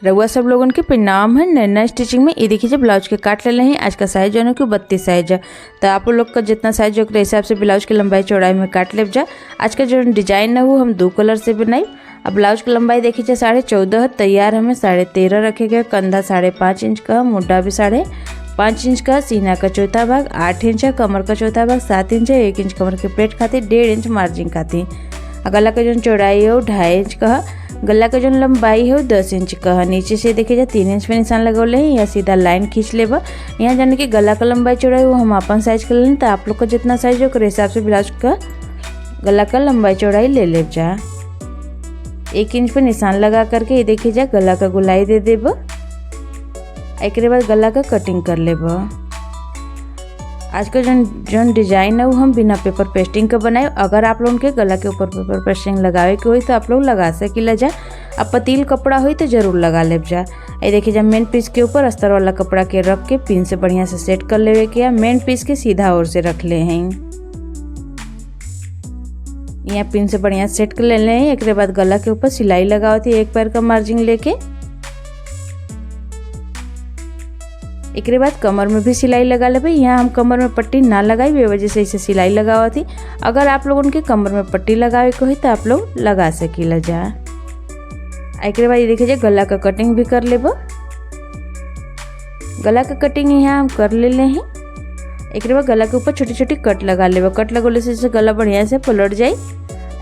रउआ सब लोगन के प्रणाम है। नैना स्टिचिंग में ये देखिए ब्लाउज के काट ले हैं। आज का साइज जो है कि 32 साइज है। तो आप लोग का जितना साइज हो हिसाब से ब्लाउज की लंबाई चौड़ाई में काट ले जा। आज का जो डिजाइन है वो हम 2 कलर से बनाई। अब ब्लाउज की लंबाई देखिए 14.5 है। तैयार हमें 13.5 रखे गए। कंधा 5.5 इंच का, मुड्ढा भी 5.5 इंच का, सीना का चौथा भाग 8 इंच है, कमर का चौथा भाग 7 इंच है, 1 इंच कमर के प्लेट खाती, 1.5 इंच मार्जिन खाती। गला का जो चौड़ाई है वो 2.5 इंच का। गला का जो लंबाई है वो 10 इंच का है। नीचे से देखिए जा 3 इंच पे निशान लगौले हैं या सीधा लाइन खींच लेबा। यहाँ जाने कि गला का लंबाई चौड़ाई वो हम अपन साइज कर लें। तो आप लोग का जितना साइज हो उस हिसाब से ब्लाउज का गला का लंबाई चौड़ाई ले ले जा। 1 इंच पे निशान लगा करके ये देखिए जा गला का गोलाई दे देब। एक बाद गला का कटिंग कर लेब। आज का जो डिजाइन है वो हम बिना पेपर पेस्टिंग का बनाए। अगर आप लोगों के गला के ऊपर पेपर पेस्टिंग लगावे के हो तो आप लोग लगा सकीला जा। अब पतील कपड़ा हो तो जरूर लगा ले जा। ये देखिए जब मेन पीस के ऊपर अस्तर वाला कपड़ा के रख के पिन से बढ़िया से सेट कर लेवे के। मेन पीस के सीधा ओर से रख ले हैं। यहाँ पिन से बढ़िया सेट कर ले हैं। एक बाद गला के ऊपर सिलाई लगावती है 1 पैर का मार्जिन लेके। एक बाद कमर में भी सिलाई लगा ले। यहाँ हम कमर में पट्टी ना लगाई वे वजह से इसे सिलाई लगावा थी। अगर आप लोग उनके कमर में पट्टी लगावे को ही तो आप लोग लगा सकीला जा। एक बाद ये देखिए गला का कटिंग भी कर लेब। गला का कटिंग यहाँ हम कर ले हैं। एक बाद गला के ऊपर छोटी छोटी कट लगा लेब। कट लगोले से गला बढ़िया से पलट जाए।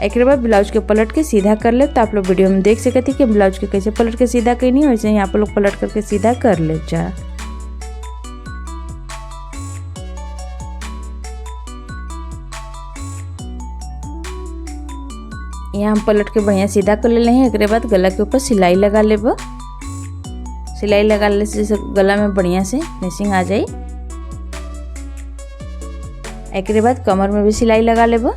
एक बाद ब्लाउज के पलट के सीधा कर ले। तो आप लोग वीडियो में देख सकते थी कि ब्लाउज के कैसे पलट के सीधा कहीं नहीं वैसे यहाँ पर लोग पलट करके सीधा कर ले जा। यहाँ हम पलट के बढ़िया सीधा कर ले हैं। एक बाद गला के ऊपर सिलाई लगा लेब। सिलाई लगा ले से गला में बढ़िया से फिनिशिंग आ जाए। एक बाद कमर में भी सिलाई लगा लेब।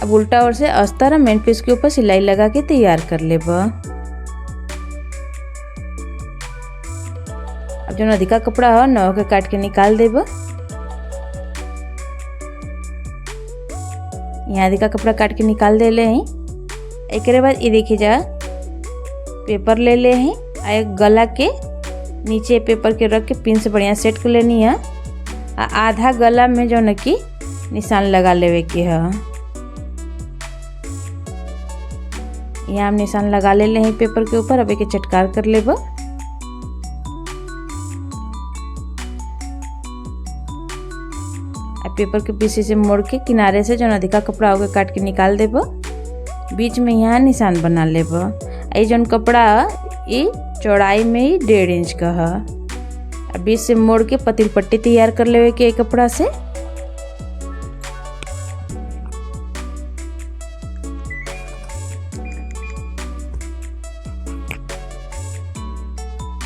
अब उल्टा ओर से अस्तर मेन पीस के ऊपर सिलाई लगा के तैयार कर लेब। अब जो अधिका कपड़ा है नौ के काट के निकाल देब। यहाँ अधिका कपड़ा काट के निकाल दे ले हैं। एक बाद ये देखिए जा पेपर ले ले हैं। एक गला के नीचे पेपर के रख के पिन से बढ़िया सेट कर लेनी है। आधा गला में जो न कि निशान लगा लेवे के है। यहाँ हम निशान लगा ले हैं पेपर के ऊपर। अब एक चटकार कर लेब। पेपर के पीछे से मोड़ के किनारे से जो अधिका कपड़ा होगा काट के निकाल देब। बीच में यहाँ निशान बना लेब। ये जो कपड़ा ये चौड़ाई में ही 1.5 इंच का है। बीच से मोड़ के पतील पट्टी तैयार कर लेवे के कपड़ा से।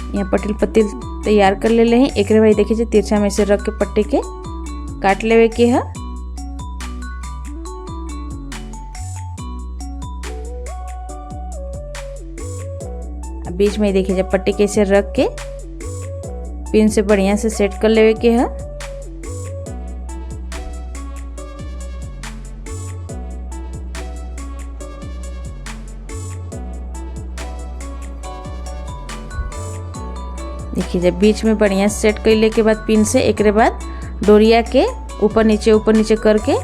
यहाँ पतील तैयार कर ले हैं। एक बार देखिए तिरछा में से रख के पट्टी के काट लेवे के है। बीच में देखिए जब पट्टी कैसे रख के पिन से बढ़िया से सेट कर लेवे के है। देखिए जब बीच में बढ़िया सेट कर ले के बाद पिन से एक बाद डोरिया के ऊपर नीचे करके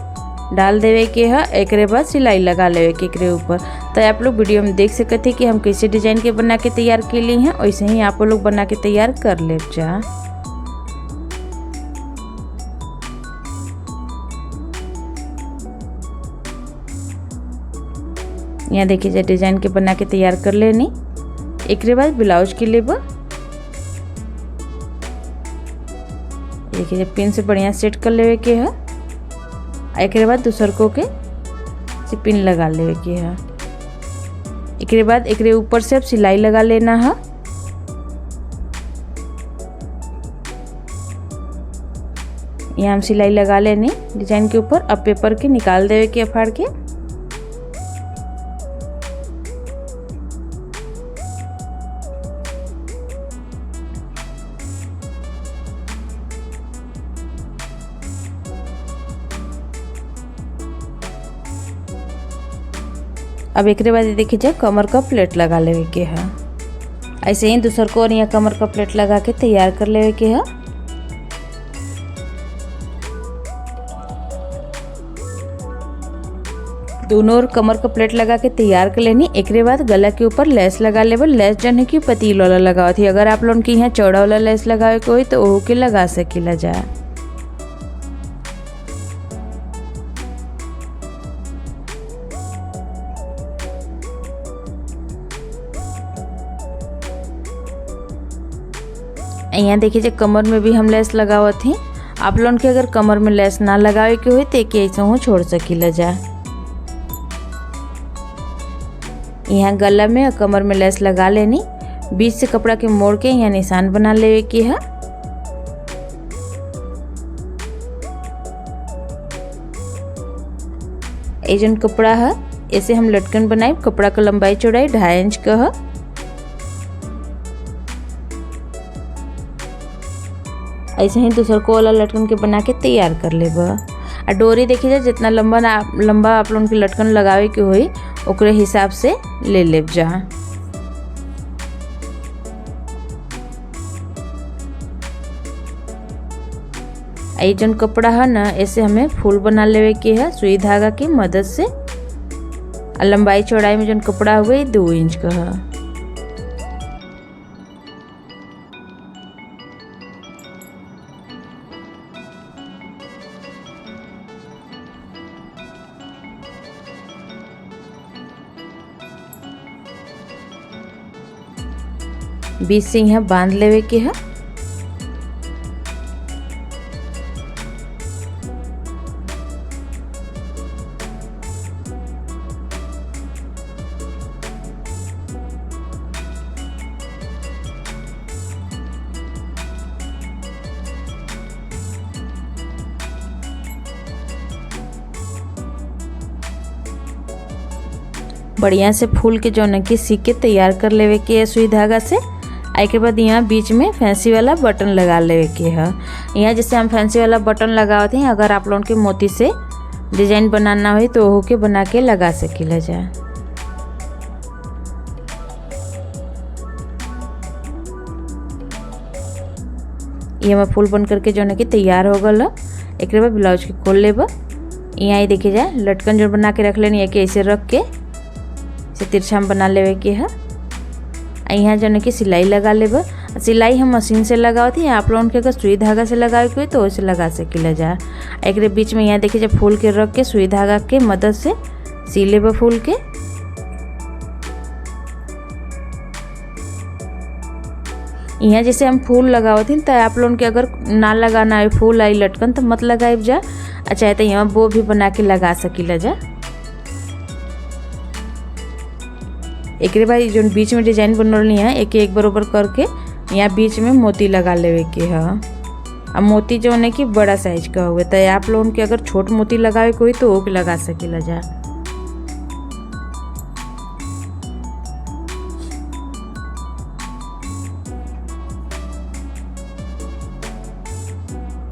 डाल देवे के है। एक बाद सिलाई लगा लेवे के एकरे ऊपर। तो आप लोग वीडियो में देख सकते कि हम कैसे डिजाइन के बना के तैयार के लिए हैं। वैसे ही आप लोग बना के तैयार कर ले जा। यहाँ देखिए जा डिजाइन के बना के तैयार कर लेनी। एक बाद ब्लाउज के लेब। देखिए जब पिन से बढ़िया सेट कर लेवे के है। एक बाद दूसर को के से पिन लगा लेवे के है। एक बाद एक ऊपर से अब सिलाई लगा लेना है। यहाँ हम सिलाई लगा लेनी डिजाइन के ऊपर। अब पेपर के निकाल देवे के फाड़ के। अब एक बाद देखिए जा कमर का प्लेट लगा लेवे के है। ऐसे ही दूसर को और यहाँ कमर का प्लेट लगा के तैयार कर लेवे के है। दोनों ओर कमर का प्लेट लगा के तैयार कर लेनी। एक बाद गला के ऊपर लेस लगा लेबो। लेस जन है कि पतील वाला लगाओ थी। अगर आप लोगन के यहाँ चौड़ा वाला लेस लगावे के होई तो ओहू के लगा सकीला जा। यहाँ देखिए जो कमर में भी हम लेस लगावत थी। आप लोगन के अगर कमर में लेस ना लगावे के होई तो एक ऐसे हो छोड़ सकीला जा। यहाँ गला में और कमर में लेस लगा लेनी। बीच से कपड़ा के मोड़ के यहाँ निशान बना लेवे की है। एजन कपड़ा है ऐसे हम लटकन बनाए। कपड़ा का लंबाई चौड़ाई 2.5 इंच का है। ऐसे ही दूसर को वाला लटकन के बना के तैयार कर लेबा। और डोरी देखिए जा जितना लंबा आप लोगन के लटकन लगावे के होई ओकरे हिसाब से ले लेब जा। आई जन कपड़ा है ना ऐसे हमें फूल बना लेवे के है सुई धागा की मदद से। और लंबाई चौड़ाई में जन कपड़ा हुए 2 इंच का है। बीच से यहाँ बांध लेवे के है। बढ़िया से फूल के जौन की सी के तैयार कर लेवे के है सुई धागा से। आई के बाद यहाँ बीच में फैंसी वाला बटन लगा लेवे के है। यहाँ जैसे हम फैंसी वाला बटन लगावते हैं। अगर आप लोगों के मोती से डिजाइन बनाना हो तो ओहू के बना के लगा सकीला जा। ये मैं फूल बन करके जो कि तैयार हो गल। एक बाद ब्लाउज के खोल लेब। यहाँ देखिए जा लटकन जो बना के रख लेनी है कि ऐसे रख के से तिरछा में बना लेवे के है। यहाँ जो कि सिलाई लगा लेब। सिलाई हम मशीन से लगावती है। आप लोगन के अगर सुई धागा से लगावे के तो वैसे लगा सकीला जा। एक बीच में यहाँ देखिए जब फूल के रख के सुई धागा के मदद से सी लेब फूल के। यहाँ जैसे हम फूल लगावती तो आप लोगन के अगर ना लगाना है फूल आई लटकन तो मत लगाइब जा। चाहे तो यहाँ वो भी बना के लगा सकीला जा। एक बाद जो बीच में डिजाइन बनल है एक बरोबर करके यहाँ बीच में मोती लगा लेवे के है। अब मोती जो है कि बड़ा साइज का हुए तो आप लोगों के अगर छोट मोती लगावे कोई तो वो भी लगा सकीला जा।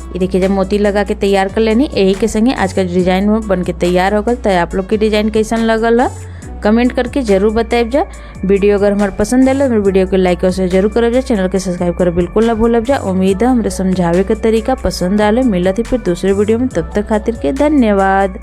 ये देखिए जब मोती लगा के तैयार कर लेनी। यही के संगे आज का डिजाइन बन के तैयार हो गल। तो आप लोग के डिजाइन कैसन लगल है कमेंट करके जरूर बताइब जा। वीडियो अगर हमारे पसंद आए तो वीडियो को लाइक और शेयर जरूर करब जा। चैनल के सब्सक्राइब कर बिल्कुल ना भूलब जा। उम्मीद है हमारे समझावे का तरीका पसंद आए। मिलत ही फिर दूसरे वीडियो में। तब तक खातिर के धन्यवाद।